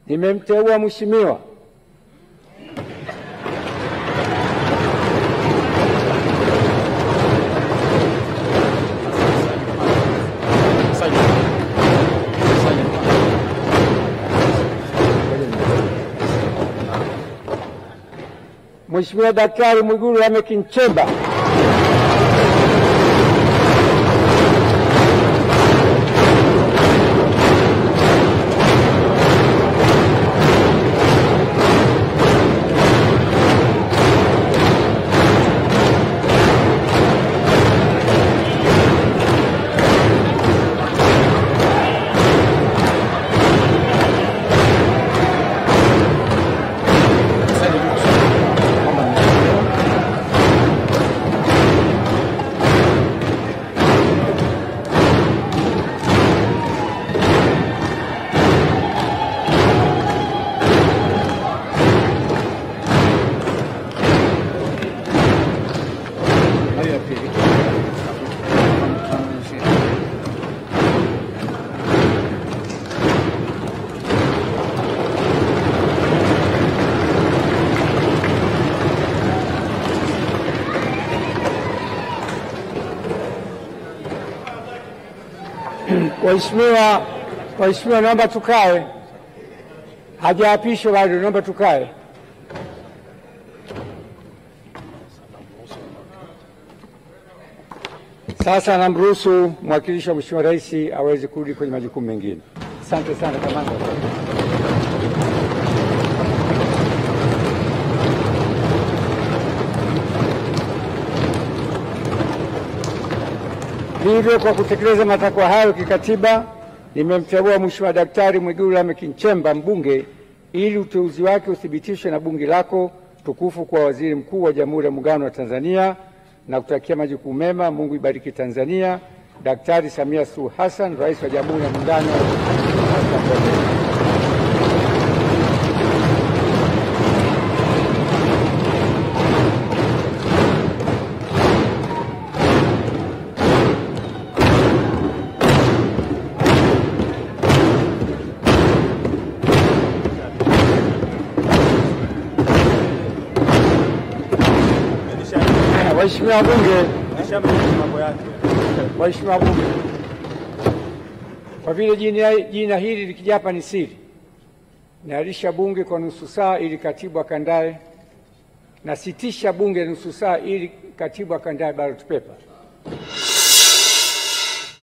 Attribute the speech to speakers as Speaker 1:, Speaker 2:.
Speaker 1: Nimemteua Mheshimiwa Mheshimiwa Daktari Mwigulu Lameck Nchemba Waheshimiwa, naomba tukae. Hajaapishwa bado, naomba tukae. Sasa namruhusu mwakilishi wa Mheshimiwa Rais aweze kurudi kwenye majukumu mengine. Asante sana kamanda. Hivyo kwa kutekeleza matakwa hayo kikatiba, nimemteua Mheshimiwa Daktari Mwigulu Lameck Nchemba mbunge ili uteuzi wake uthibitishwe na bunge lako tukufu kwa waziri mkuu wa Jamhuri ya Muungano wa Tanzania, na kutakia majukumu mema. Mungu ibariki Tanzania. Daktari Samia Suluhu Hassan, Rais wa Jamhuri ya Muungano wa Tanzania. Waheshimiwa wabunge, kwa vile jina hili likija hapa ni siri, naahirisha bunge kwa nusu saa ili katibu akandae, na sitisha bunge nusu saa ili katibu akandae ballot paper.